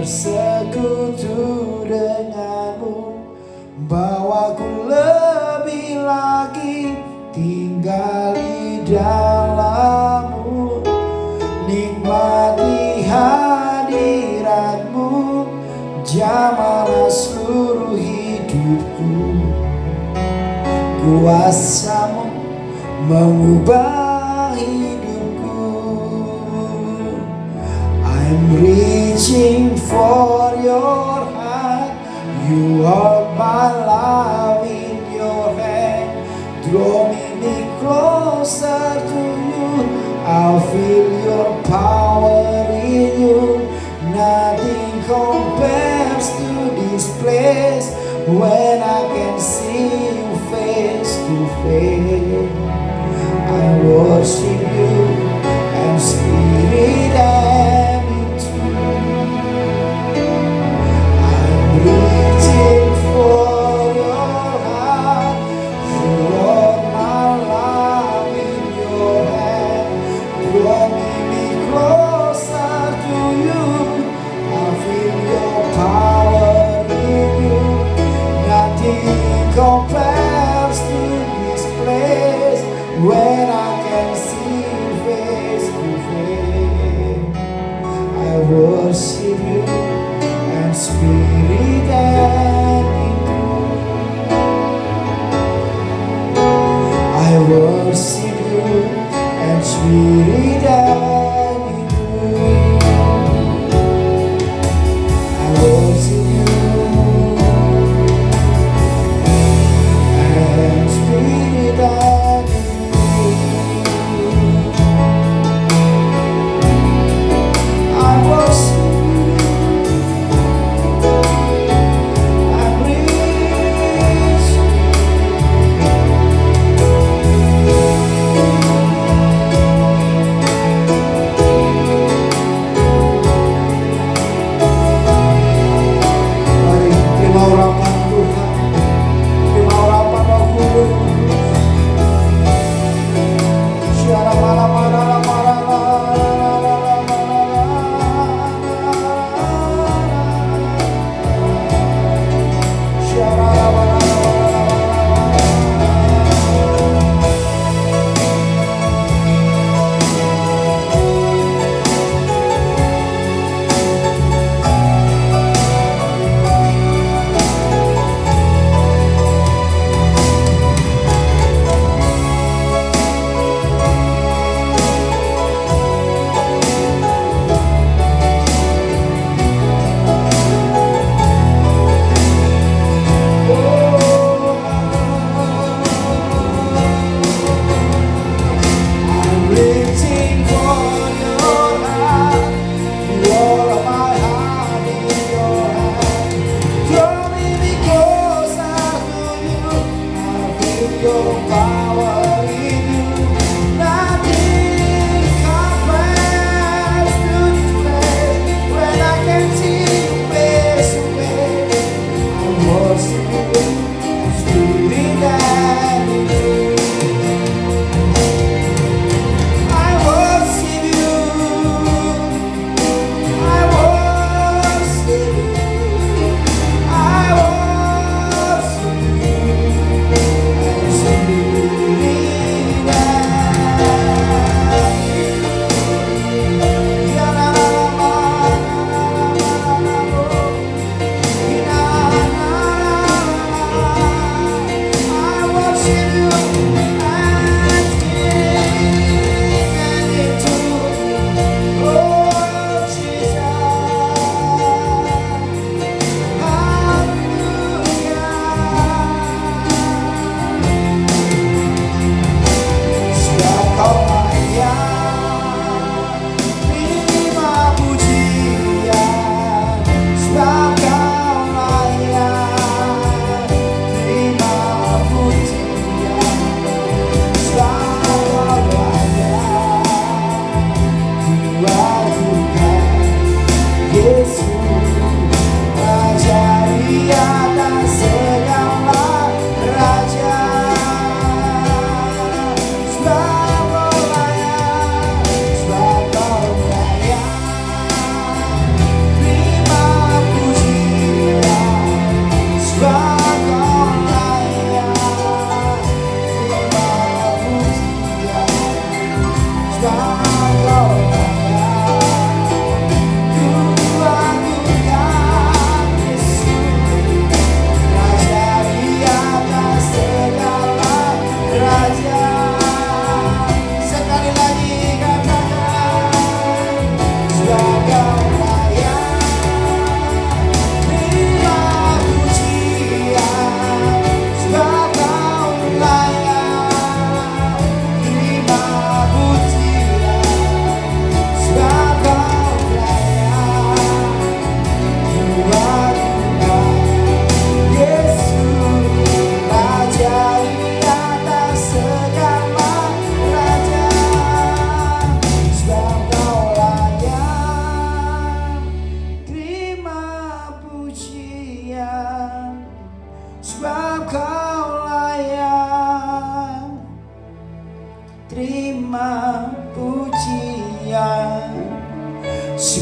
bersekutu denganmu, bawaku lebih lagi tinggal di dalammu, nikmati hadiratmu, jamahlah seluruh hidupku. Kuasamu mengubah hidupku. I'm reaching for your hand, you hold my life in your hand. Draw me closer to you, I'll feel your power in you. Nothing compares to this place when I can see you face to face. I worship you in spirit and in truth. I'm reaching for your heart, you hold my life in your hand. Draw me closer to you, I feel your power in you. Nothing compares to this place when I can see you face to face. I worship you in spirit and in truth. I worship you in spirit and in truth. I worship you and spirit and in truth. I worship you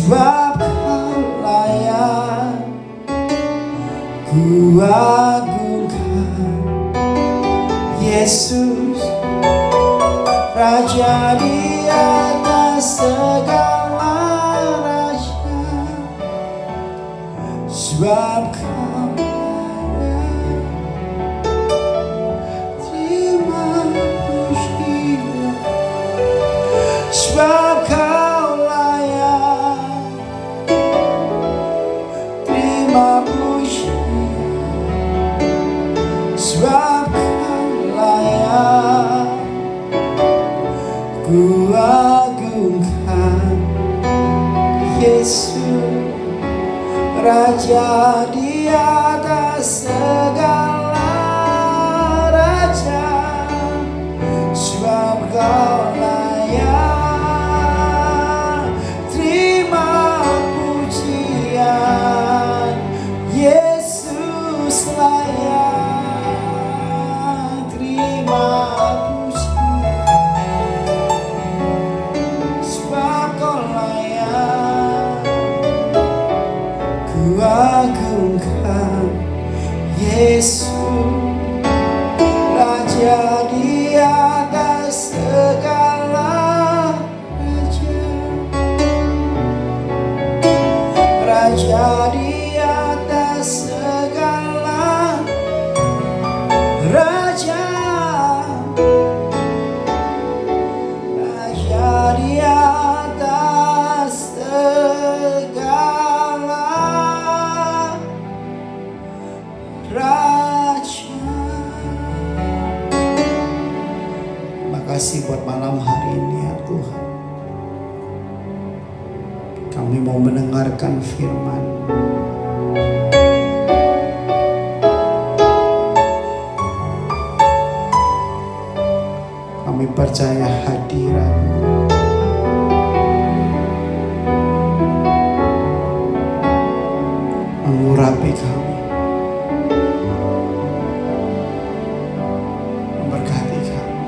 sebab Kau layak ku agungkan. Yesus, Raja di atas segala raja, sebab Kau layak terima pujian, sebab Kau layak terima pujian, sebab Kau layak ku agungkan. Yesus, Raja di atas segala raja, sebab Kau layak terima pujian. Yesus layak terima pujian, sebab Kau layak ku agungkan. Yesus, Raja di atas segala raja, Raja di atas segala raja, Raja di atas segala raja. Terima kasih buat malam hari ini ya Tuhan. Kami mau mendengarkan firman. Kami percaya hadirat-Mu mengurapi kami, memberkati kami.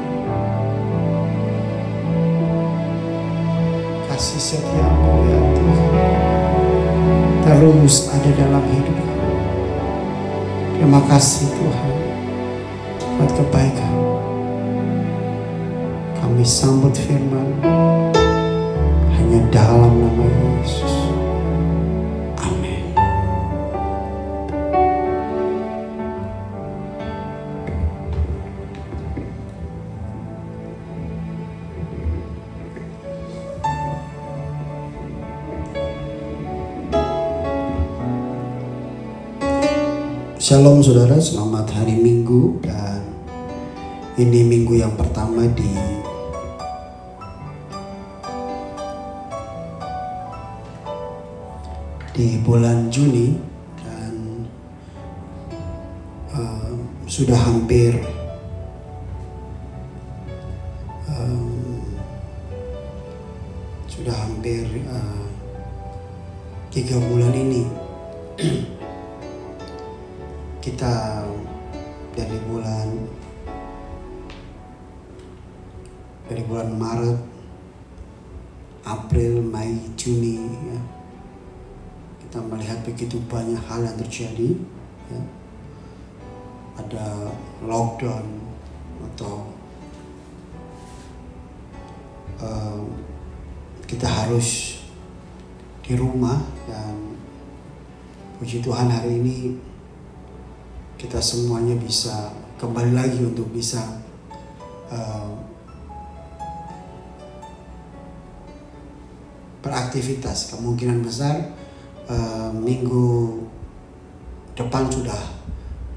Kasih setia-Mu ya Tuhan terus ada dalam hidup kami. Terima kasih Tuhan buat kebaikan. Kami sambut firman hanya dalam nama Yesus. Amin. Shalom saudara, selamat hari Minggu, dan ini minggu yang pertama di bulan Juni, dan sudah hampir 3 bulan ini kita dari bulan Maret, April, Mei, Juni ya, kita melihat begitu banyak hal yang terjadi ya. Ada lockdown atau kita harus di rumah, dan puji Tuhan hari ini kita semuanya bisa kembali lagi untuk bisa beraktivitas. Kemungkinan besar minggu depan sudah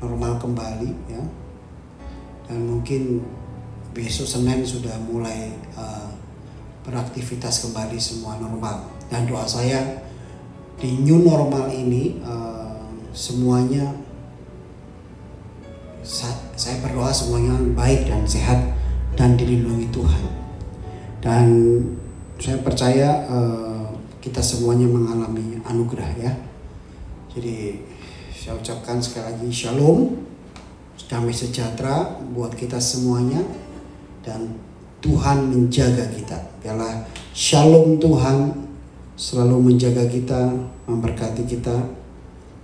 normal kembali ya, dan mungkin besok Senin sudah mulai beraktivitas kembali semua normal. Dan doa saya di new normal ini semuanya, saya berdoa semuanya baik dan sehat dan dilindungi Tuhan. Dan saya percaya kita semuanya mengalami anugerah ya. Jadi saya ucapkan sekali lagi shalom, damai sejahtera buat kita semuanya, dan Tuhan menjaga kita. Biarlah shalom Tuhan selalu menjaga kita, memberkati kita,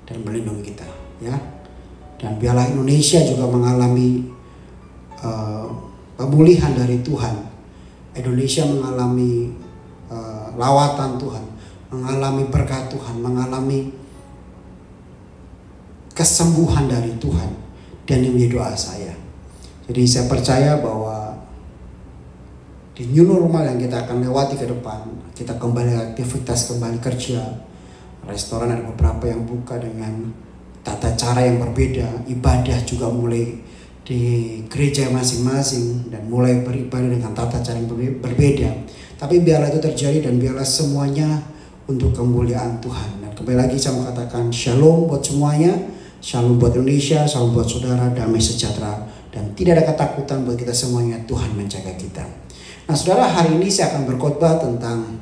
dan melindungi kita, ya. Dan biarlah Indonesia juga mengalami pemulihan dari Tuhan. Indonesia mengalami lawatan Tuhan, mengalami berkat Tuhan, mengalami kesembuhan dari Tuhan. Dan ini menjadi doa saya. Jadi saya percaya bahwa di new normal yang kita akan lewati ke depan, kita kembali aktivitas, kembali kerja. Restoran ada beberapa yang buka dengan tata cara yang berbeda. Ibadah juga mulai di gereja masing-masing dan mulai beribadah dengan tata cara yang berbeda. Tapi biarlah itu terjadi dan biarlah semuanya untuk kemuliaan Tuhan. Dan kembali lagi saya mau katakan shalom buat semuanya, shalom buat Indonesia, shalom buat saudara, damai sejahtera, dan tidak ada ketakutan buat kita semuanya. Tuhan menjaga kita. Nah saudara, hari ini saya akan berkhotbah tentang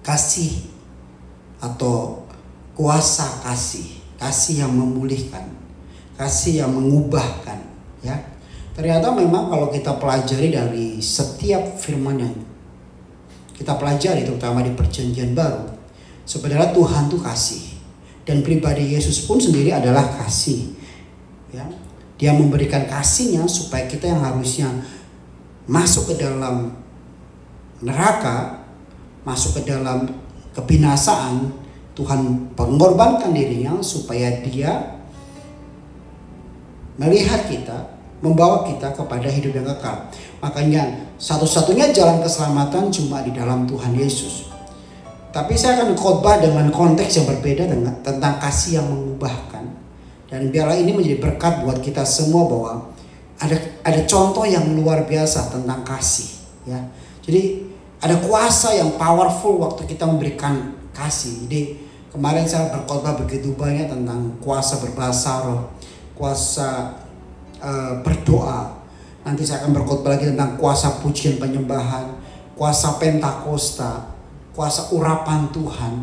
kasih atau kuasa kasih. Kasih yang memulihkan, kasih yang mengubahkan, ya. Ternyata memang kalau kita pelajari dari setiap firman yang kita pelajari, terutama di Perjanjian Baru, sebenarnya Tuhan tuh kasih, dan pribadi Yesus pun sendiri adalah kasih, ya. Dia memberikan kasihnya supaya kita yang harusnya masuk ke dalam neraka, masuk ke dalam kebinasaan, Tuhan mengorbankan dirinya supaya dia melihat kita, membawa kita kepada hidup yang kekal. Makanya satu-satunya jalan keselamatan cuma di dalam Tuhan Yesus. Tapi saya akan khotbah dengan konteks yang berbeda tentang kasih yang mengubahkan. Dan biarlah ini menjadi berkat buat kita semua bahwa ada contoh yang luar biasa tentang kasih, ya. Jadi ada kuasa yang powerful waktu kita memberikan kasih. Jadi kemarin saya berkhotbah begitu banyak tentang kuasa berbahasa roh, kuasa berdoa. Nanti saya akan berkhotbah lagi tentang kuasa pujian penyembahan, kuasa Pentakosta, kuasa urapan Tuhan.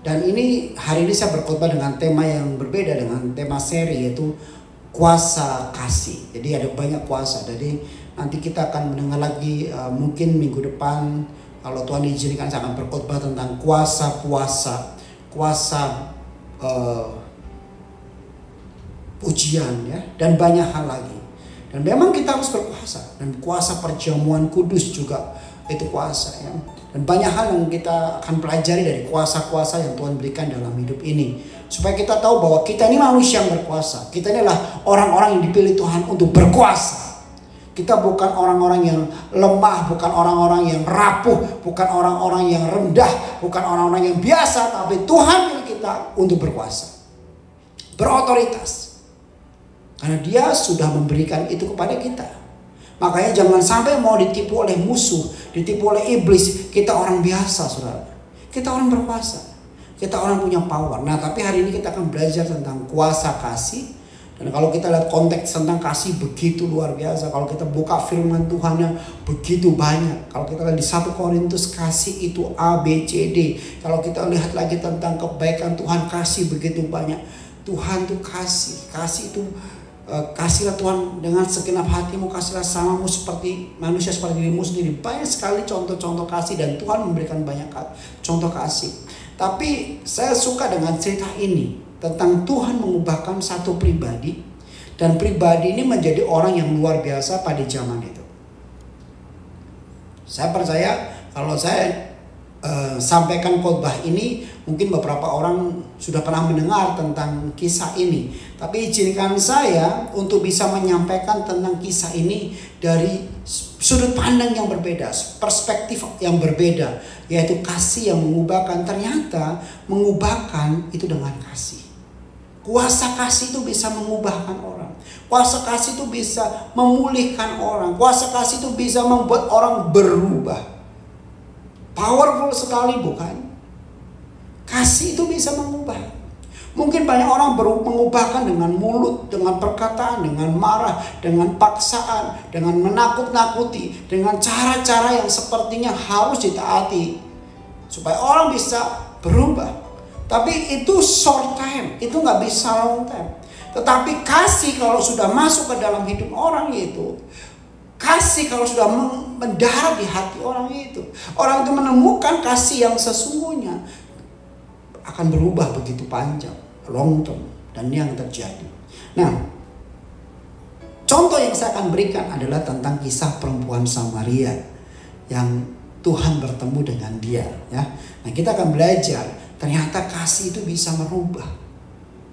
Dan ini hari ini saya berkhotbah dengan tema yang berbeda dengan tema seri, yaitu kuasa kasih. Jadi ada banyak kuasa. Jadi nanti kita akan mendengar lagi mungkin minggu depan kalau Tuhan izinkan saya akan berkhotbah tentang kuasa pujian, ya, dan banyak hal lagi. Dan memang kita harus berkuasa, dan kuasa perjamuan kudus juga itu kuasa, ya. Dan banyak hal yang kita akan pelajari dari kuasa-kuasa yang Tuhan berikan dalam hidup ini, supaya kita tahu bahwa kita ini manusia yang berkuasa. Kita ini adalah orang-orang yang dipilih Tuhan untuk berkuasa. Kita bukan orang-orang yang lemah, bukan orang-orang yang rapuh, bukan orang-orang yang rendah, bukan orang-orang yang biasa, tapi Tuhan pilih kita untuk berkuasa, berotoritas. Karena Dia sudah memberikan itu kepada kita. Makanya jangan sampai mau ditipu oleh musuh, ditipu oleh iblis. Kita orang biasa, saudara. Kita orang berkuasa. Kita orang punya power. Nah, tapi hari ini kita akan belajar tentang kuasa kasih. Dan kalau kita lihat konteks tentang kasih begitu luar biasa. Kalau kita buka firman Tuhan yang begitu banyak. Kalau kita lihat di 1 Korintus, kasih itu A, B, C, D. Kalau kita lihat lagi tentang kebaikan Tuhan, kasih begitu banyak. Tuhan itu kasih. Kasih itu kasihlah Tuhan dengan segenap hatimu, kasihlah samamu seperti manusia seperti dirimu sendiri. Banyak sekali contoh-contoh kasih dan Tuhan memberikan banyak contoh kasih. Tapi saya suka dengan cerita ini tentang Tuhan mengubahkan satu pribadi, dan pribadi ini menjadi orang yang luar biasa pada zaman itu. Saya percaya kalau saya sampaikan khotbah ini, mungkin beberapa orang sudah pernah mendengar tentang kisah ini. Tapi izinkan saya untuk bisa menyampaikan tentang kisah ini dari sudut pandang yang berbeda, perspektif yang berbeda, yaitu kasih yang mengubahkan. Ternyata mengubahkan itu dengan kasih. Kuasa kasih itu bisa mengubahkan orang. Kuasa kasih itu bisa memulihkan orang. Kuasa kasih itu bisa membuat orang berubah. Powerful sekali, bukan? Kasih itu bisa mengubah. Mungkin banyak orang mengubahkan dengan mulut, dengan perkataan, dengan marah, dengan paksaan, dengan menakut-nakuti, dengan cara-cara yang sepertinya harus ditaati supaya orang bisa berubah. Tapi itu short time, itu nggak bisa long time. Tetapi kasih kalau sudah masuk ke dalam hidup orang, itu Kasih kalau sudah mendarat di hati orang itu menemukan kasih yang sesungguhnya, akan berubah begitu panjang, long term. Dan yang terjadi. Nah, contoh yang saya akan berikan adalah tentang kisah perempuan Samaria yang Tuhan bertemu dengan dia. Ya, nah kita akan belajar ternyata kasih itu bisa merubah.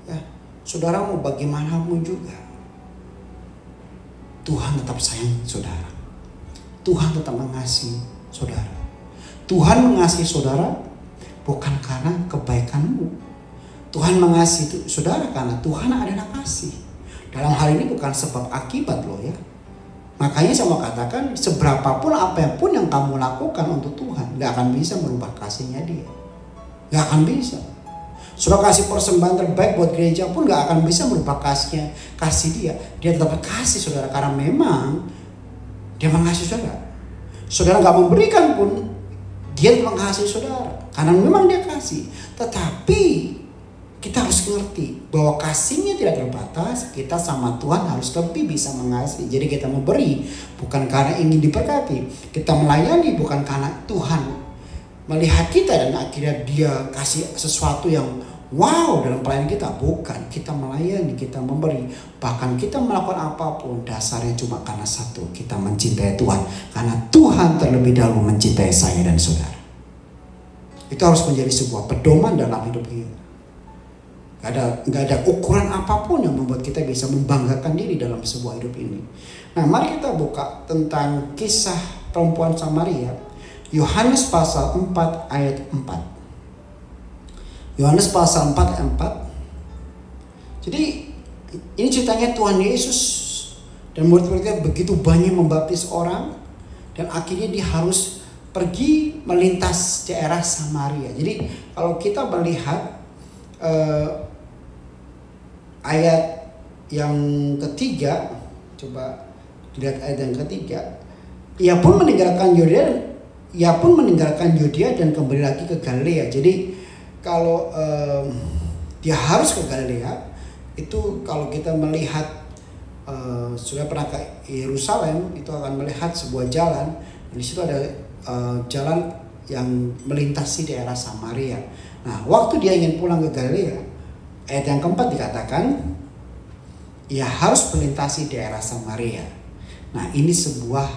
Ya, saudara mau bagaimanapun juga, Tuhan tetap sayang saudara. Tuhan tetap mengasihi saudara. Tuhan mengasihi saudara bukan karena kebaikanmu. Tuhan mengasihi saudara karena Tuhan adalah kasih. Dalam hal ini bukan sebab akibat loh ya. Makanya saya mau katakan, seberapapun apapun yang kamu lakukan untuk Tuhan, gak akan bisa merubah kasihnya dia. Gak akan bisa. Saudara kasih persembahan terbaik buat gereja pun gak akan bisa merubah kasih dia. Dia tetap kasih saudara karena memang dia mengasihi saudara. Saudara gak memberikan pun, dia tetap mengasihi saudara karena memang dia kasih. Tetapi kita harus mengerti bahwa kasihnya tidak terbatas. Kita sama Tuhan harus lebih bisa mengasihi. Jadi kita memberi bukan karena ingin diberkati. Kita melayani bukan karena Tuhan melihat kita dan akhirnya dia kasih sesuatu yang wow dalam pelayanan kita. Bukan, kita melayani, kita memberi. Bahkan kita melakukan apapun dasarnya cuma karena satu, kita mencintai Tuhan. Karena Tuhan terlebih dahulu mencintai saya dan saudara. Itu harus menjadi sebuah pedoman dalam hidup kita. Gak ada ukuran apapun yang membuat kita bisa membanggakan diri dalam sebuah hidup ini. Nah, mari kita buka tentang kisah perempuan Samaria. Yohanes pasal 4 ayat 4. Yohanes pasal 4 ayat 4. Jadi ini ceritanya Tuhan Yesus dan murid-muridnya begitu banyak membaptis orang. Dan akhirnya dia harus pergi melintas daerah Samaria. Jadi kalau kita melihat ayat yang ketiga, coba lihat ayat yang ketiga. Ia pun meninggalkan Yudea dan kembali lagi ke Galilea. Jadi kalau dia harus ke Galilea, itu kalau kita melihat sudah pernah ke Yerusalem, itu akan melihat sebuah jalan. Di situ ada jalan yang melintasi daerah Samaria. Nah, waktu dia ingin pulang ke Galilea, ayat yang keempat dikatakan ia harus melintasi daerah Samaria. Nah, ini sebuah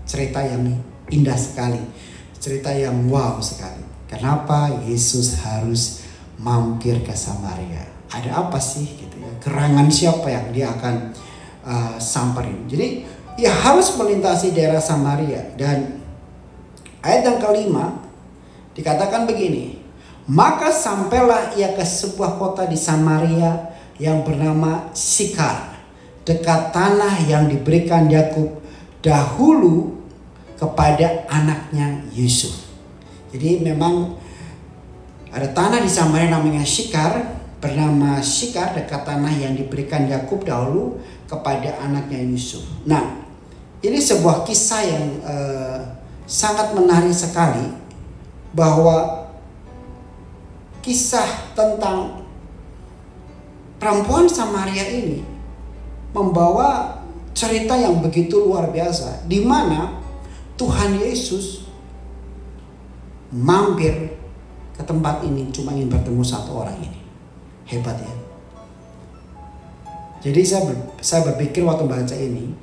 cerita yang indah sekali, cerita yang wow sekali. Kenapa Yesus harus mampir ke Samaria? Ada apa sih gitu ya? Gerangan siapa yang dia akan samperin? Jadi ia harus melintasi daerah Samaria. Dan ayat yang kelima dikatakan begini. Maka sampailah ia ke sebuah kota di Samaria yang bernama Sikar, dekat tanah yang diberikan Yakub dahulu kepada anaknya Yusuf. Jadi memang ada tanah di Samaria namanya Sikar, bernama Sikar, dekat tanah yang diberikan Yakub dahulu kepada anaknya Yusuf. Nah, ini sebuah kisah yang sangat menarik sekali, bahwa kisah tentang perempuan Samaria ini membawa cerita yang begitu luar biasa, di mana Tuhan Yesus mampir ke tempat ini cuma ingin bertemu satu orang ini. Hebat ya. Jadi saya berpikir waktu baca ini,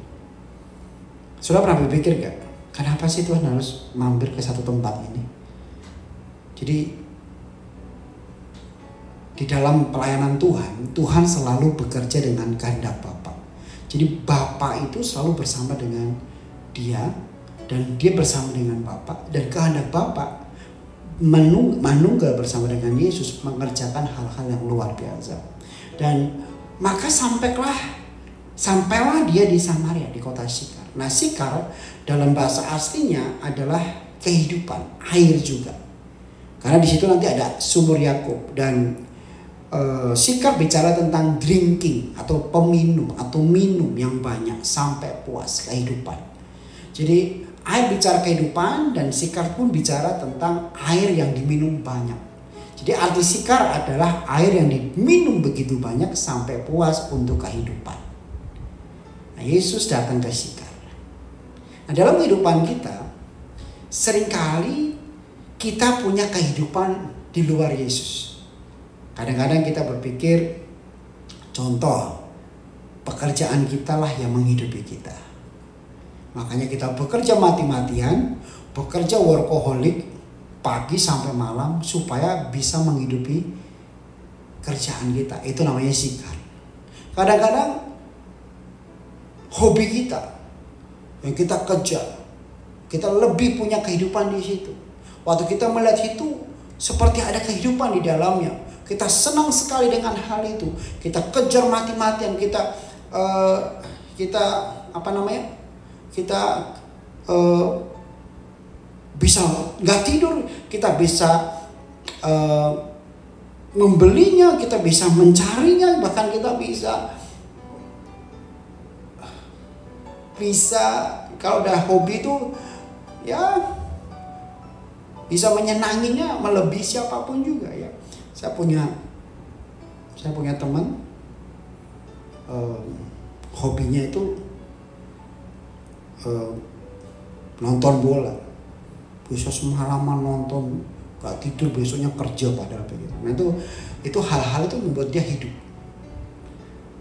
sudah pernah berpikir gak, kenapa sih Tuhan harus mampir ke satu tempat ini? Jadi di dalam pelayanan Tuhan, Tuhan selalu bekerja dengan kehendak Bapa. Jadi Bapa itu selalu bersama dengan dia, dan dia bersama dengan Bapa, dan kehendak Bapa menunggal bersama dengan Yesus mengerjakan hal-hal yang luar biasa. Dan maka sampailah dia di Samaria, di kota Sikar. Nah, Sikar dalam bahasa aslinya adalah kehidupan, air juga. Karena di situ nanti ada sumur Yakub, dan Sikar bicara tentang drinking atau peminum atau minum yang banyak sampai puas, kehidupan. Jadi air bicara kehidupan, dan Sikar pun bicara tentang air yang diminum banyak. Jadi arti Sikar adalah air yang diminum begitu banyak sampai puas untuk kehidupan. Nah, Yesus datang ke Sikar. Nah, dalam kehidupan kita, seringkali kita punya kehidupan di luar Yesus. Kadang-kadang kita berpikir, contoh, pekerjaan kita lah yang menghidupi kita. Makanya kita bekerja mati-matian, bekerja workaholic, pagi sampai malam supaya bisa menghidupi kerjaan kita. Itu namanya sikar. Kadang-kadang hobi kita yang kita kejar, kita lebih punya kehidupan di situ. Waktu kita melihat itu, seperti ada kehidupan di dalamnya. Kita senang sekali dengan hal itu. Kita kejar mati-matian. Kita bisa nggak tidur. Kita bisa membelinya. Kita bisa mencarinya. Bahkan kita bisa kalau udah hobi itu ya bisa menyenanginya melebihi siapapun juga ya. Saya punya teman, hobinya itu nonton bola. Bisa semalaman nonton, gak tidur, besoknya kerja padahal begitu. Nah itu hal-hal itu membuat dia hidup.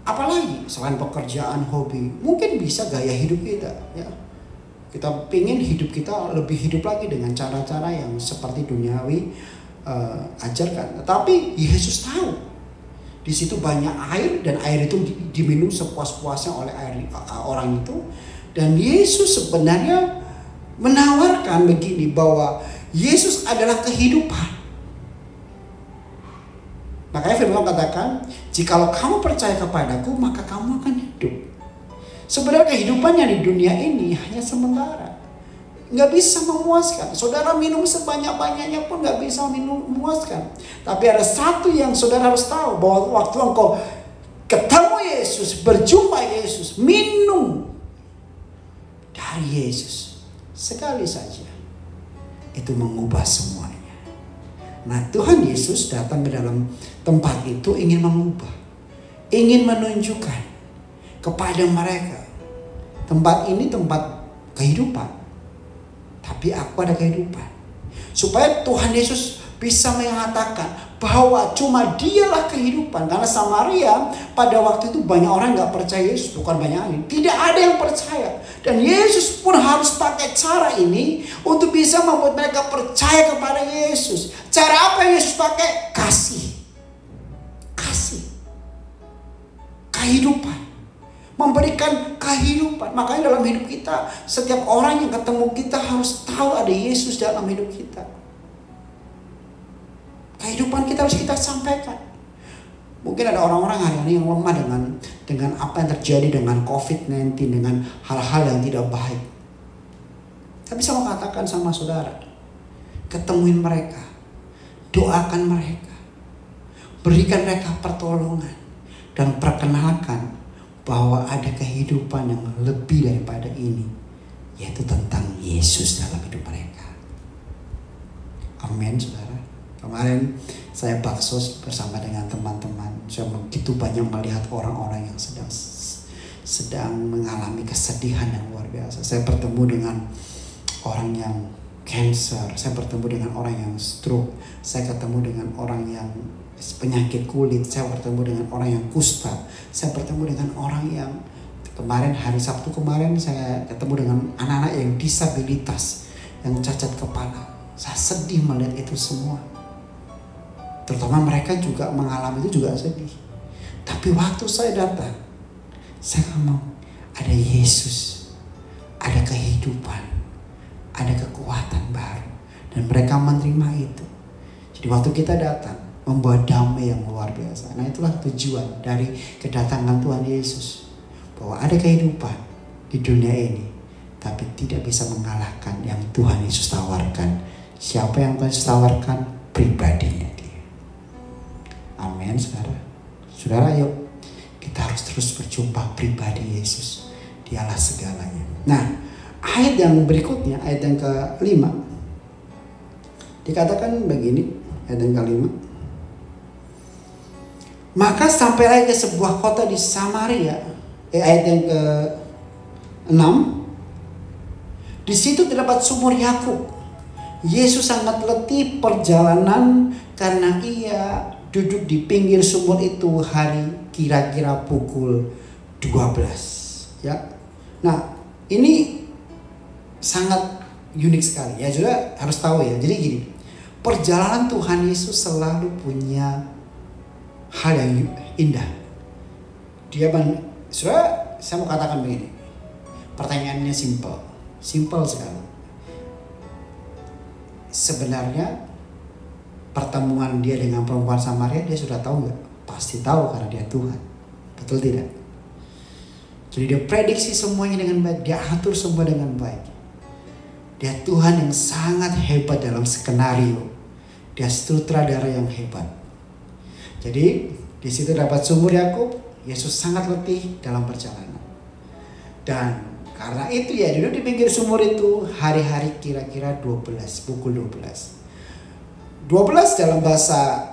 Apalagi selain pekerjaan, hobi, mungkin bisa gaya hidup kita ya. Kita pengen hidup kita lebih hidup lagi dengan cara-cara yang seperti duniawi ajarkan. Tetapi Yesus tahu di situ banyak air dan air itu diminum sepuas-puasnya oleh orang itu. Dan Yesus sebenarnya menawarkan begini, bahwa Yesus adalah kehidupan. Makanya firman katakan, jikalau kamu percaya kepadaku, maka kamu akan hidup. Sebenarnya kehidupannya di dunia ini hanya sementara, nggak bisa memuaskan. Saudara minum sebanyak-banyaknya pun nggak bisa memuaskan. Tapi ada satu yang saudara harus tahu, bahwa waktu engkau ketemu Yesus, berjumpa Yesus, minum dari Yesus sekali saja, itu mengubah semuanya. Nah, Tuhan Yesus datang ke dalam tempat itu ingin mengubah, ingin menunjukkan kepada mereka, tempat ini tempat kehidupan, tapi aku ada kehidupan. Supaya Tuhan Yesus bisa mengatakan bahwa cuma dialah kehidupan. Karena Samaria pada waktu itu banyak orang gak percaya Yesus. Bukan banyak ini, tidak ada yang percaya. Dan Yesus pun harus pakai cara ini untuk bisa membuat mereka percaya kepada Yesus. Cara apa yang Yesus pakai? Kasih. Kehidupan. Memberikan kehidupan. Makanya dalam hidup kita, setiap orang yang ketemu kita harus tahu ada Yesus dalam hidup kita. Kehidupan kita harus kita sampaikan. Mungkin ada orang-orang hari ini yang lemah dengan apa yang terjadi dengan COVID-19, dengan hal-hal yang tidak baik. Tapi saya mau katakan sama saudara, ketemuin mereka, doakan mereka, berikan mereka pertolongan, dan perkenalkan bahwa ada kehidupan yang lebih daripada ini, yaitu tentang Yesus dalam hidup mereka. Amin, saudara. Kemarin saya baksos bersama dengan teman-teman. Saya begitu banyak melihat orang-orang yang sedang mengalami kesedihan yang luar biasa. Saya bertemu dengan orang yang cancer, saya bertemu dengan orang yang stroke, saya ketemu dengan orang yang penyakit kulit, saya bertemu dengan orang yang kusta, saya bertemu dengan orang yang kemarin hari Sabtu kemarin saya ketemu dengan anak-anak yang disabilitas, yang cacat kepala. Saya sedih melihat itu semua. Terutama mereka juga mengalami itu juga sedih. Tapi waktu saya datang, saya ngomong, ada Yesus, ada kehidupan, ada kekuatan baru. Dan mereka menerima itu. Jadi waktu kita datang, membawa damai yang luar biasa. Nah, itulah tujuan dari kedatangan Tuhan Yesus. Bahwa ada kehidupan di dunia ini, tapi tidak bisa mengalahkan yang Tuhan Yesus tawarkan. Siapa yang Tuhan Yesus tawarkan? Pribadinya dia. Amin, saudara. Saudara, yuk kita harus terus berjumpa pribadi Yesus. Dialah segalanya. Nah, ayat yang berikutnya, ayat yang ke-5, dikatakan begini, ayat yang ke-5. Maka sampailah ke sebuah kota di Samaria, ayat yang ke-6. Di situ terdapat sumur Yakub. Yesus sangat letih perjalanan karena ia duduk di pinggir sumur itu hari kira-kira pukul 12. Ya. Nah, ini sangat unik sekali. Ya, juga harus tahu ya. Jadi gini, perjalanan Tuhan Yesus selalu punya hal yang indah. Saya mau katakan begini. Pertanyaannya simple sekali. Sebenarnya pertemuan dia dengan perempuan Samaria dia sudah tahu nggak? Pasti tahu karena dia Tuhan. Betul tidak? Jadi dia prediksi semuanya dengan baik, dia atur semua dengan baik. Dia Tuhan yang sangat hebat dalam skenario. Dia sutradara yang hebat. Jadi di situ dapat sumur Yakub. Yesus sangat letih dalam perjalanan. Dan karena itu ya duduk di pinggir sumur itu hari-hari kira-kira 12, pukul 12. 12 dalam bahasa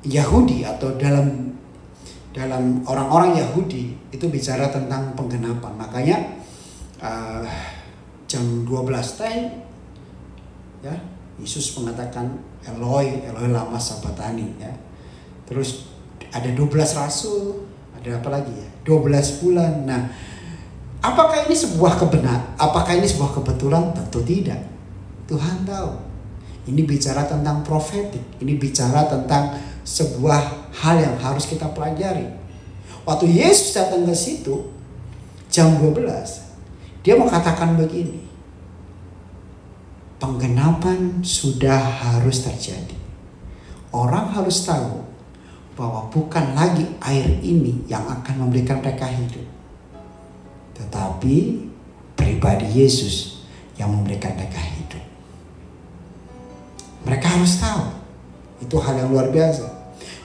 Yahudi atau dalam orang-orang Yahudi itu bicara tentang penggenapan. Makanya jam 12 ya Yesus mengatakan Eloi lama sabachthani ya. Terus ada 12 rasul, ada apa lagi ya? 12 bulan. Nah, apakah ini sebuah apakah ini sebuah kebetulan? Tentu tidak. Tuhan tahu. Ini bicara tentang profetik. Ini bicara tentang sebuah hal yang harus kita pelajari. Waktu Yesus datang ke situ jam 12, dia mau katakan begini. Penggenapan sudah harus terjadi. Orang harus tahu bahwa bukan lagi air ini yang akan memberikan mereka hidup, tetapi pribadi Yesus yang memberikan mereka hidup. Mereka harus tahu. Itu hal yang luar biasa.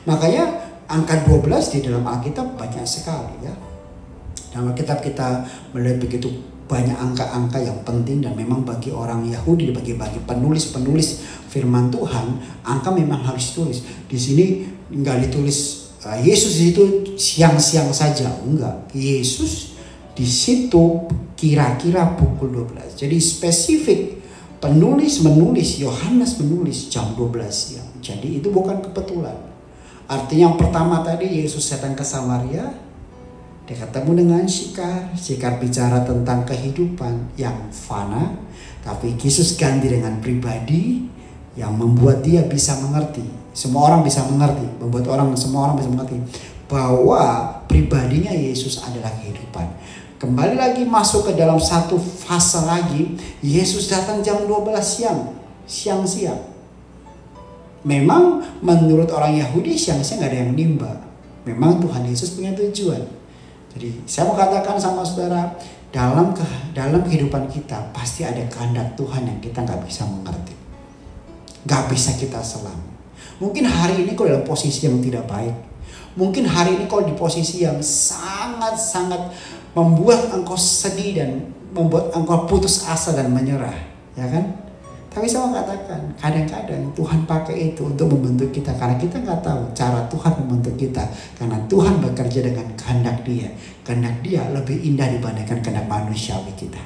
Makanya angka 12 di dalam Alkitab banyak sekali ya. Dalam Alkitab kita melihat begitu banyak angka-angka yang penting, dan memang bagi orang Yahudi, bagi penulis firman Tuhan, angka memang harus ditulis. Di sini enggak ditulis Yesus itu siang-siang saja, enggak. Yesus di situ kira-kira pukul 12. Jadi spesifik Yohanes menulis jam 12 siang. Jadi itu bukan kebetulan. Artinya yang pertama tadi Yesus datang ke Samaria, dia ketemu dengan Sikar bicara tentang kehidupan yang fana, tapi Yesus ganti dengan pribadi yang membuat dia bisa mengerti. Semua orang bisa mengerti, semua orang bisa mengerti bahwa pribadinya Yesus adalah kehidupan. Kembali lagi masuk ke dalam satu fase lagi, Yesus datang jam 12 siang-siang. Memang menurut orang Yahudi siang-siang gak ada yang nimba. Memang Tuhan Yesus punya tujuan. Jadi saya mau katakan sama saudara, dalam kehidupan kita pasti ada kehendak Tuhan yang kita gak bisa mengerti, gak bisa kita selami. Mungkin hari ini kau dalam posisi yang tidak baik. Mungkin hari ini kau di posisi yang sangat-sangat membuat engkau sedih dan membuat engkau putus asa dan menyerah, ya kan? Tapi saya mau katakan, kadang-kadang Tuhan pakai itu untuk membentuk kita, karena kita nggak tahu cara Tuhan membentuk kita, karena Tuhan bekerja dengan kehendak Dia. Kehendak Dia lebih indah dibandingkan kehendak manusiawi kita.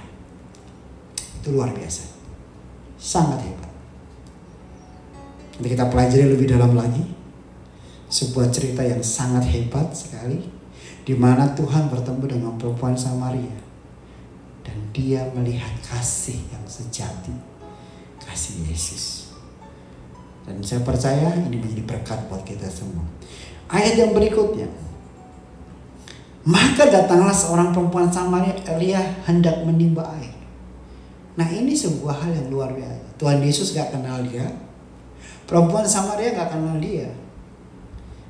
Itu luar biasa, sangat hebat. Nanti kita pelajari lebih dalam lagi sebuah cerita yang sangat hebat sekali, di mana Tuhan bertemu dengan perempuan Samaria dan dia melihat kasih yang sejati, kasih Yesus. Dan saya percaya ini menjadi berkat buat kita semua. Ayat yang berikutnya, maka datanglah seorang perempuan Samaria hendak menimba air. Nah, ini sebuah hal yang luar biasa. Tuhan Yesus gak kenal dia, perempuan Samaria gak kenal dia.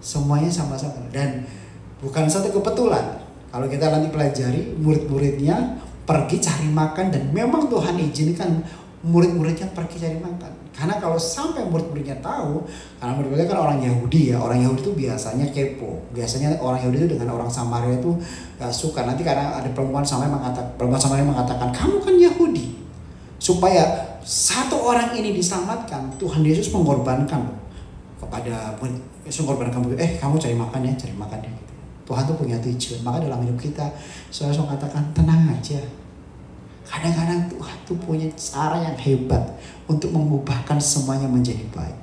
Semuanya sama-sama. Dan bukan satu kebetulan. Kalau kita nanti pelajari, murid-muridnya pergi cari makan, dan memang Tuhan izinkan murid-muridnya pergi cari makan. Karena kalau sampai murid-muridnya tahu, karena murid-muridnya kan orang Yahudi ya, orang Yahudi itu biasanya kepo. Biasanya orang Yahudi itu dengan orang Samaria itu gak suka. Nanti karena ada perempuan Samaria mengatakan, kamu kan Yahudi. Supaya satu orang ini diselamatkan, Tuhan Yesus mengorbankan kepada kamu cari makan ya. Tuhan tuh punya tujuan. Maka dalam hidup kita, saya katakan tenang aja. Kadang-kadang Tuhan tuh punya cara yang hebat untuk mengubahkan semuanya menjadi baik.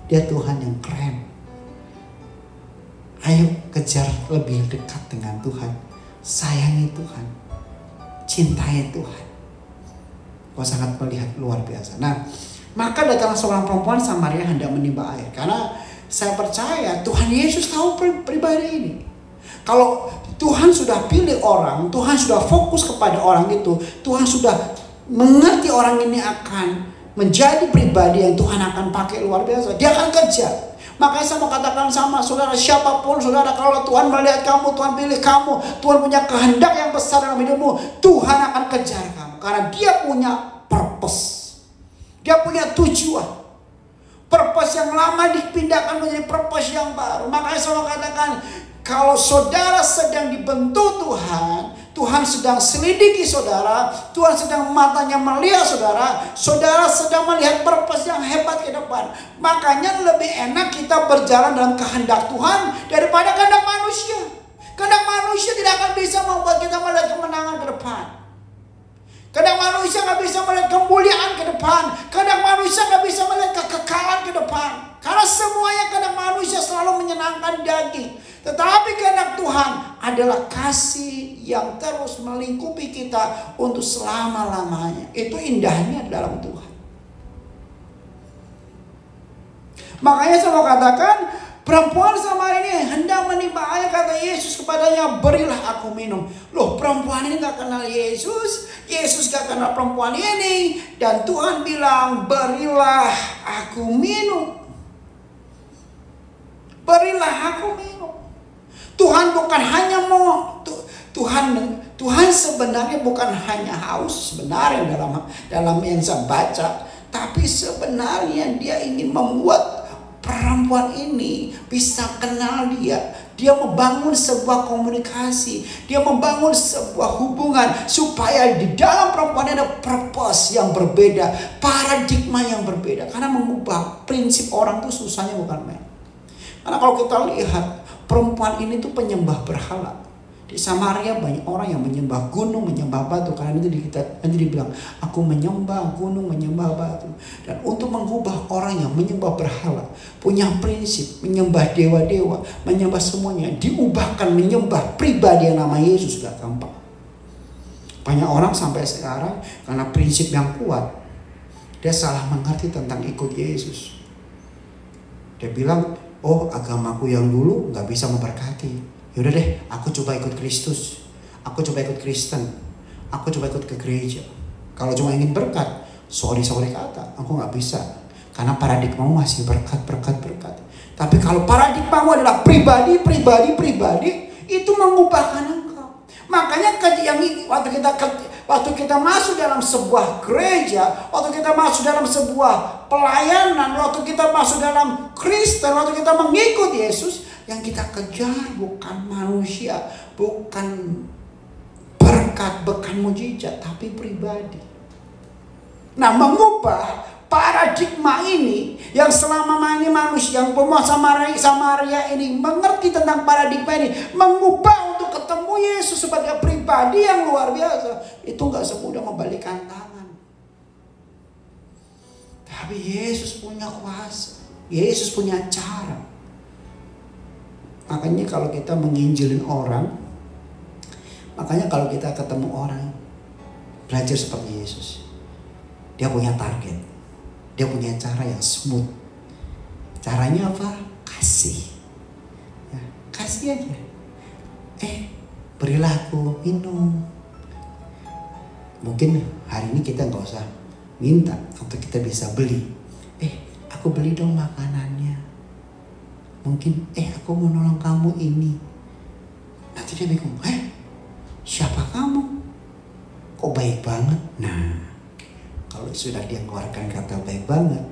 Dia Tuhan yang keren. Ayo kejar lebih dekat dengan Tuhan. Sayangi Tuhan. Cintai Tuhan. Kau sangat melihat luar biasa. Nah, maka datang seorang perempuan Samaria hendak menimba air. Karena saya percaya Tuhan Yesus tahu pribadi ini. Kalau Tuhan sudah pilih orang, Tuhan sudah fokus kepada orang itu, Tuhan sudah mengerti orang ini akan menjadi pribadi yang Tuhan akan pakai luar biasa. Dia akan kejar. Makanya saya mau katakan sama saudara, siapapun saudara, kalau Tuhan melihat kamu, Tuhan pilih kamu, Tuhan punya kehendak yang besar dalam hidupmu, Tuhan akan kejar kamu. Karena dia punya purpose. Dia punya tujuan. Purpose yang lama dipindahkan menjadi purpose yang baru. Makanya saya mau katakan, kalau saudara sedang dibentuk Tuhan, Tuhan sedang selidiki saudara, Tuhan sedang matanya melihat saudara, saudara sedang melihat purpose yang hebat ke depan. Makanya lebih enak kita berjalan dalam kehendak Tuhan daripada kehendak manusia. Kehendak manusia tidak akan bisa membuat kita melihat kemenangan ke depan. Kehendak manusia nggak bisa melihat kemuliaan ke depan. Kehendak manusia nggak bisa melihat kekekalan ke depan. Karena semuanya kehendak manusia selalu menyenangkan daging. Tetapi kehendak Tuhan adalah kasih yang terus melingkupi kita untuk selama-lamanya. Itu indahnya dalam Tuhan. Makanya saya mau katakan, perempuan Samaria ini hendak menimba air, kata Yesus kepadanya, berilah aku minum. Loh, perempuan ini gak kenal Yesus, Yesus gak kenal perempuan ini, dan Tuhan bilang, berilah aku minum. Berilah aku minum. Tuhan bukan hanya mau, Tuhan sebenarnya bukan hanya haus sebenarnya dalam yang saya baca, tapi sebenarnya dia ingin membuat perempuan ini bisa kenal dia. Dia membangun sebuah komunikasi, dia membangun sebuah hubungan supaya di dalam perempuan ada purpose yang berbeda, paradigma yang berbeda. Karena mengubah prinsip orang itu susahnya bukan main. Karena kalau kita lihat perempuan ini tuh penyembah berhala. Di Samaria banyak orang yang menyembah gunung, menyembah batu. Karena itu nanti dibilang, aku menyembah gunung, menyembah batu. Dan untuk mengubah orang yang menyembah berhala, punya prinsip, menyembah dewa-dewa, menyembah semuanya, diubahkan menyembah pribadi yang nama Yesus, gak gampang. Banyak orang sampai sekarang karena prinsip yang kuat, dia salah mengerti tentang ikut Yesus. Dia bilang, oh agamaku yang dulu gak bisa memberkati. Yaudah deh, aku coba ikut Kristus, aku coba ikut Kristen, aku coba ikut ke gereja. Kalau cuma ingin berkat, sorry kata, aku gak bisa. Karena paradigmamu masih berkat. Tapi kalau paradigmamu adalah pribadi, itu mengubahkan engkau. Makanya waktu kita masuk dalam sebuah gereja, waktu kita masuk dalam sebuah pelayanan, waktu kita masuk dalam Kristen, waktu kita mengikut Yesus, yang kita kejar bukan manusia, bukan berkat, bukan mujizat, tapi pribadi. Nah, mengubah paradigma ini yang selama ini manusia, yang pemuda Samaria ini mengerti tentang paradigma ini, mengubah untuk ketemu Yesus sebagai pribadi yang luar biasa, itu gak semudah membalikkan tangan. Tapi Yesus punya kuasa, Yesus punya cara. Makanya kalau kita menginjilin orang, makanya kalau kita ketemu orang, belajar seperti Yesus. Dia punya target, dia punya cara yang smooth. Caranya apa? Kasih, ya, kasih aja. Berilah aku minum. Mungkin hari ini kita nggak usah minta, untuk kita bisa beli. Aku beli dong makanannya. Mungkin, aku mau nolong kamu ini. Nanti dia bingung, siapa kamu? Kok baik banget? Nah, kalau sudah dia mengeluarkan kata baik banget,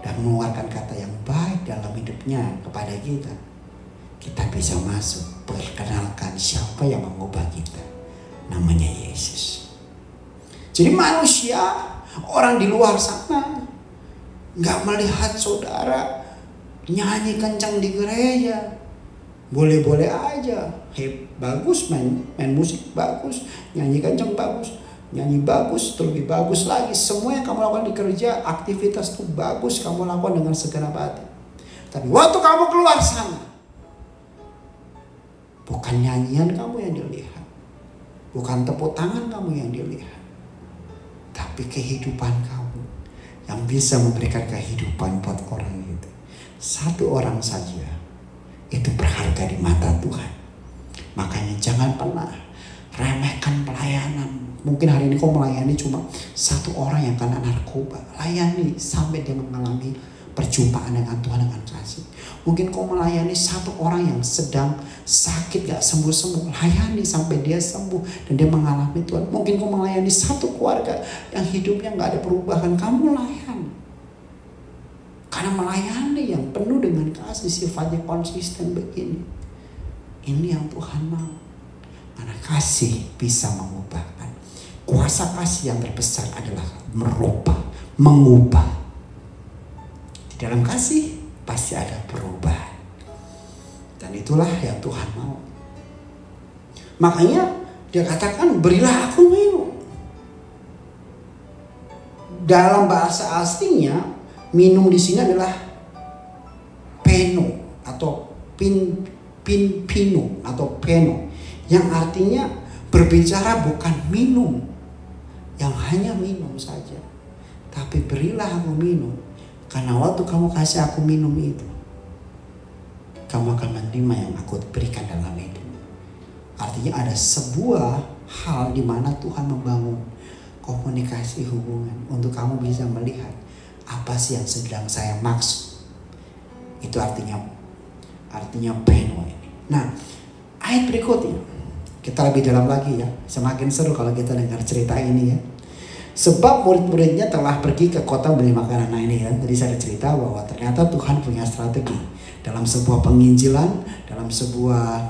dan mengeluarkan kata yang baik dalam hidupnya kepada kita bisa masuk, perkenalkan siapa yang mengubah kita. Namanya Yesus. Jadi manusia, orang di luar sana, gak melihat saudara nyanyi kencang di gereja, boleh-boleh aja, bagus main musik bagus, nyanyi kencang bagus. nyanyi bagus, itu lebih bagus lagi. Semua yang kamu lakukan di kerja, aktivitas itu bagus kamu lakukan dengan segenap hati. Tapi waktu kamu keluar sana, bukan nyanyian kamu yang dilihat, bukan tepuk tangan kamu yang dilihat, tapi kehidupan kamu yang bisa memberikan kehidupan buat orang itu. Satu orang saja itu berharga di mata Tuhan. Makanya jangan pernah remehkan pelayanan. Mungkin hari ini kau melayani cuma satu orang yang kena narkoba. Layani sampai dia mengalami perjumpaan dengan Tuhan dengan kasih. Mungkin kau melayani satu orang yang sedang sakit gak sembuh-sembuh. Layani sampai dia sembuh dan dia mengalami Tuhan. Mungkin kau melayani satu keluarga yang hidupnya gak ada perubahan. Kamu layani. Karena melayani yang penuh dengan kasih, sifatnya konsisten begini. Ini yang Tuhan mau. Karena kasih bisa mengubahkan. Kuasa kasih yang terbesar adalah merubah, mengubah. Di dalam kasih pasti ada perubahan. Dan itulah yang Tuhan mau. Makanya dia katakan, berilah aku minum. Dalam bahasa aslinya, minum di sini adalah peno atau pino atau peno, yang artinya berbicara bukan minum, yang hanya minum saja, tapi berilah aku minum. Karena waktu kamu kasih aku minum itu, kamu akan menerima yang aku berikan dalam hidup. Artinya ada sebuah hal di mana Tuhan membangun komunikasi hubungan untuk kamu bisa melihat apa sih yang sedang saya maksud. Itu artinya peno ini. Nah, ayat berikutnya kita lebih dalam lagi ya. Semakin seru kalau kita dengar cerita ini ya. Sebab murid-muridnya telah pergi ke kota beli makanan. Nah ini kan, tadi saya ada cerita bahwa ternyata Tuhan punya strategi. Dalam sebuah penginjilan, dalam sebuah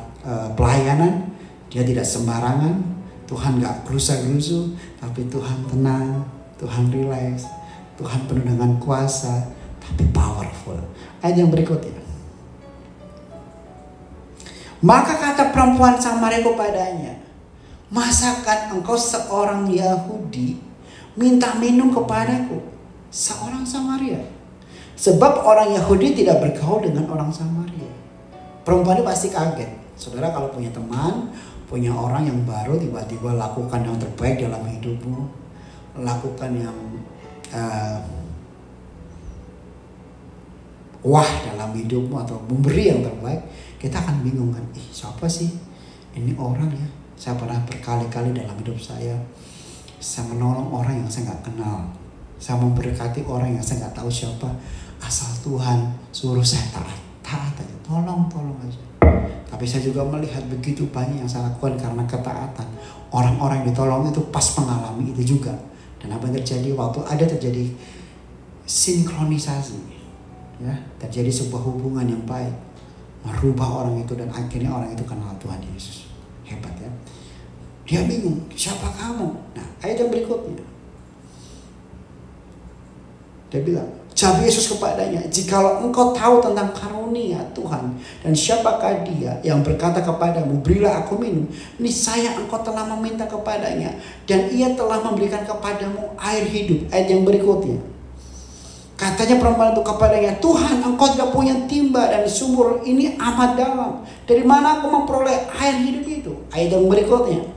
pelayanan, dia tidak sembarangan. Tuhan gak gerusa-gerusu, tapi Tuhan tenang, Tuhan relax, Tuhan penuh dengan kuasa, tapi powerful. Ayat yang berikutnya. Maka kata perempuan Samaria kepadanya, masakan engkau seorang Yahudi minta minum kepadaku, seorang Samaria? Sebab orang Yahudi tidak bergaul dengan orang Samaria. Perempuan itu pasti kaget. Saudara kalau punya teman, punya orang yang baru tiba-tiba lakukan yang terbaik dalam hidupmu, lakukan yang wah dalam hidupmu atau memberi yang terbaik, kita akan bingung kan, siapa sih ini orang ya? Saya pernah berkali-kali dalam hidup saya menolong orang yang saya nggak kenal, saya memberkati orang yang saya nggak tahu siapa, asal Tuhan suruh saya taat aja, tolong aja. Tapi saya juga melihat begitu banyak yang saya lakukan karena ketaatan. Orang-orang yang ditolong itu pas mengalami itu juga. Dan apa yang terjadi waktu terjadi sinkronisasi, ya, terjadi sebuah hubungan yang baik, merubah orang itu dan akhirnya orang itu kenal Tuhan Yesus. Hebat ya. Dia bingung, siapa kamu? Nah, ayat yang berikutnya. Dia bilang, jawab Yesus kepadanya, jikalau engkau tahu tentang karunia Tuhan dan siapakah dia yang berkata kepadamu, berilah aku minum, niscaya engkau telah meminta kepadanya dan ia telah memberikan kepadamu air hidup. Ayat yang berikutnya. Katanya perempuan itu kepadanya, Tuhan, engkau tidak punya timba dan sumur ini amat dalam. Dari mana aku memperoleh air hidup itu? Ayat yang berikutnya.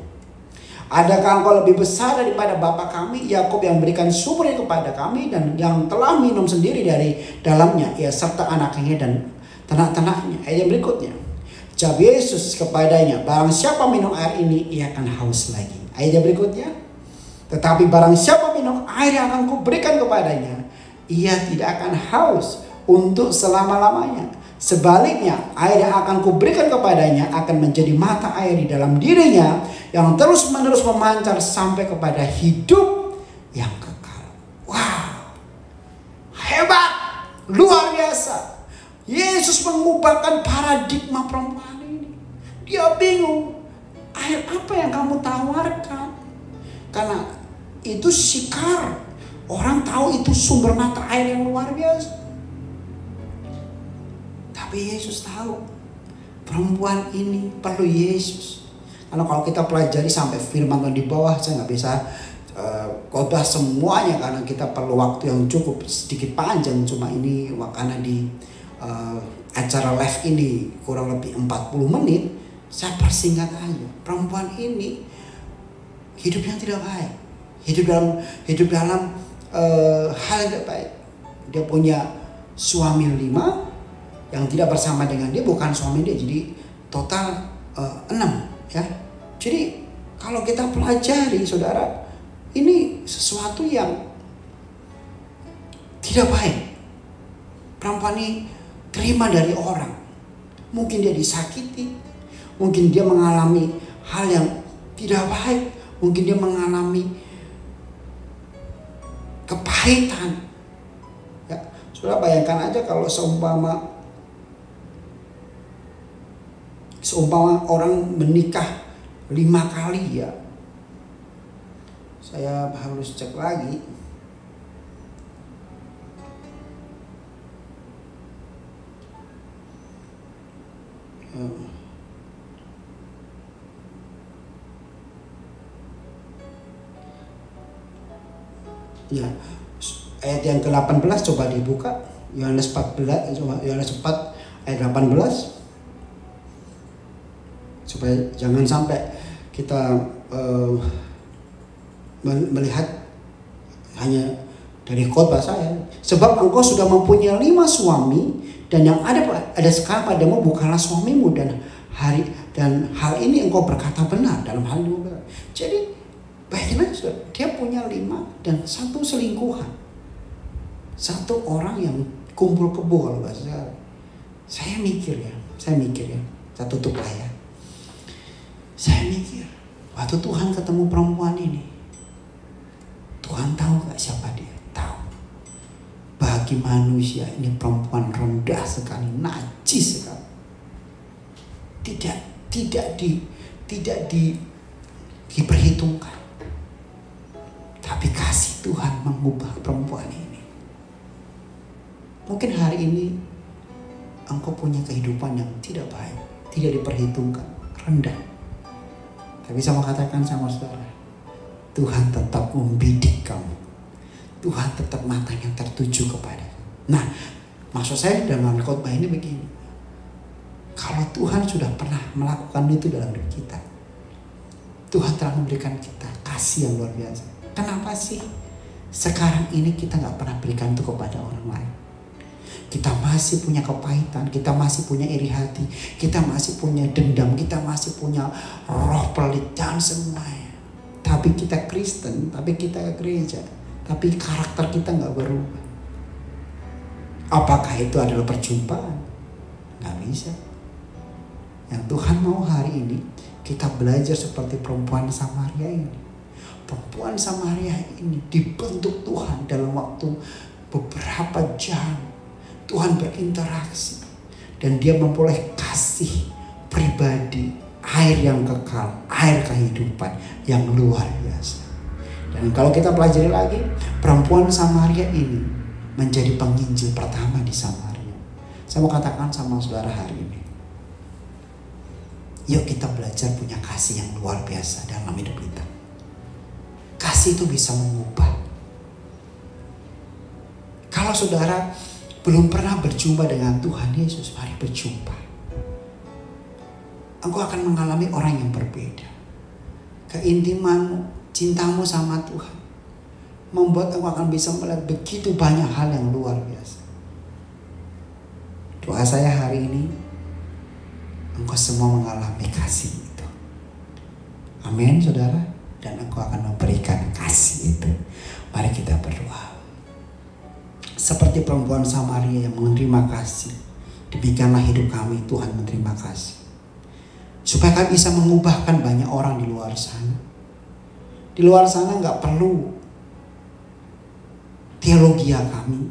Adakah engkau lebih besar daripada bapa kami Yakub yang berikan sumur kepada kami dan yang telah minum sendiri dari dalamnya, ia serta anaknya dan ternak-ternaknya? Ayat yang berikutnya. Jawab Yesus kepadanya, barang siapa minum air ini, ia akan haus lagi. Ayat yang berikutnya. Tetapi barang siapa minum air yang akan kuberikan kepadanya, ia tidak akan haus untuk selama-lamanya. Sebaliknya, air yang akan kuberikan kepadanya akan menjadi mata air di dalam dirinya yang terus-menerus memancar sampai kepada hidup yang kekal. Wow, hebat, luar biasa. Yesus mengubahkan paradigma perempuan ini. Dia bingung, air apa yang kamu tawarkan? Karena itu Sikar. Orang tahu itu sumber mata air yang luar biasa. Tapi Yesus tahu perempuan ini perlu Yesus. Karena kalau kita pelajari sampai firman di bawah, saya nggak bisa khotbah semuanya karena kita perlu waktu yang cukup sedikit panjang. Cuma ini karena di acara live ini kurang lebih 40 menit, saya persingkat aja. Perempuan ini hidupnya tidak baik, hidup dalam hal yang tidak baik. Dia punya suami 5 yang tidak bersama dengan dia, bukan suami dia, jadi total 6 ya. Jadi kalau kita pelajari saudara, ini sesuatu yang tidak baik. Perempuan ini terima dari orang, mungkin dia disakiti, mungkin dia mengalami hal yang tidak baik, mungkin dia mengalami kepahitan. Ya, saudara bayangkan aja kalau seumpama orang menikah 5 kali ya. Saya harus cek lagi. Ya, ayat yang ke-18 coba dibuka. Yohanes 14, Yohanes 4 ayat 18. Supaya jangan sampai kita melihat hanya dari khotbah saya. Sebab engkau sudah mempunyai 5 suami, dan yang ada sekarang padamu bukanlah suamimu, dan hal ini engkau berkata benar dalam hal ini. Jadi bayangkan dia punya 5 dan 1 selingkuhan, 1 orang yang kumpul kebo kalau bahasa saya mikir ya, saya tutup layar. Saya mikir, waktu Tuhan ketemu perempuan ini, Tuhan tahu gak siapa dia? Tahu. Bagi manusia ini perempuan rendah sekali, najis sekali. Tidak diperhitungkan. Tapi kasih Tuhan mengubah perempuan ini. Mungkin hari ini engkau punya kehidupan yang tidak baik, tidak diperhitungkan, rendah. Tapi saya mau katakan sama saudara, Tuhan tetap membidik kamu. Tuhan tetap matanya tertuju kepada. Nah, maksud saya dengan khotbah ini begini. Kalau Tuhan sudah pernah melakukan itu dalam hidup kita, Tuhan telah memberikan kita kasih yang luar biasa. Kenapa sih sekarang ini kita gak pernah berikan itu kepada orang lain? Kita masih punya kepahitan, kita masih punya iri hati, kita masih punya dendam, kita masih punya roh pelit dan semuanya. Tapi kita Kristen, tapi kita ke gereja, tapi karakter kita gak berubah. Apakah itu adalah perjumpaan? Gak bisa. Yang Tuhan mau hari ini kita belajar seperti perempuan Samaria ini. Perempuan Samaria ini dibentuk Tuhan dalam waktu beberapa jam. Tuhan berinteraksi dan dia memperoleh kasih pribadi, air yang kekal, air kehidupan yang luar biasa. Dan kalau kita pelajari lagi, perempuan Samaria ini menjadi penginjil pertama di Samaria. Saya mau katakan sama saudara hari ini, yuk kita belajar punya kasih yang luar biasa dalam hidup kita. Kasih itu bisa mengubah. Kalau saudara belum pernah berjumpa dengan Tuhan Yesus, mari berjumpa. Engkau akan mengalami orang yang berbeda. Keintiman cintamu sama Tuhan membuat engkau akan bisa melihat begitu banyak hal yang luar biasa. Doa saya hari ini, engkau semua mengalami kasih itu. Amin saudara. Dan engkau akan memberikan kasih itu. Mari kita berdoa. Seperti perempuan Samaria yang menerima kasih, demikianlah hidup kami Tuhan menerima kasih. Supaya kami bisa mengubahkan banyak orang di luar sana. Di luar sana gak perlu teologi kami.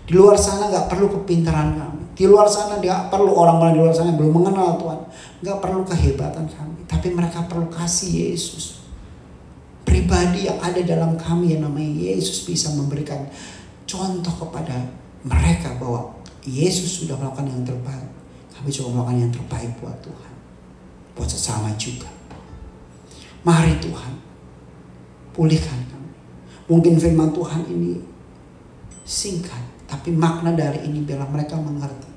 Di luar sana gak perlu kepintaran kami. Di luar sana gak perlu orang-orang di luar sana yang belum mengenal Tuhan. Gak perlu kehebatan kami. Tapi mereka perlu kasih Yesus. Pribadi yang ada dalam kami yang namanya Yesus bisa memberikan contoh kepada mereka bahwa Yesus sudah melakukan yang terbaik. Kami juga melakukan yang terbaik buat Tuhan, buat sesama juga. Mari Tuhan, pulihkan kami. Mungkin firman Tuhan ini singkat, tapi makna dari ini biarlah mereka mengerti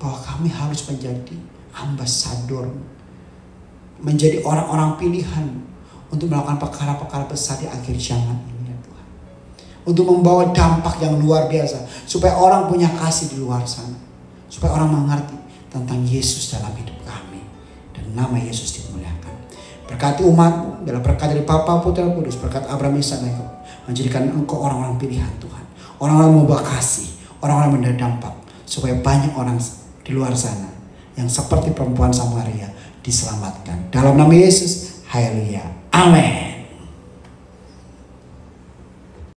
bahwa kami harus menjadi ambasador, menjadi orang-orang pilihan untuk melakukan perkara-perkara besar di akhir zaman ini ya Tuhan. Untuk membawa dampak yang luar biasa, supaya orang punya kasih di luar sana, supaya orang mengerti tentang Yesus dalam hidup kami, dan nama Yesus dimuliakan. Berkati umatmu, dalam berkat dari Bapa, Putra, Kudus, berkat Abraham, Ishak, dan Yakub, menjadikan engkau orang-orang pilihan Tuhan, orang-orang membawa kasih, orang-orang membawa dampak, supaya banyak orang di luar sana yang seperti perempuan Samaria diselamatkan. Dalam nama Yesus, haleluya, amin.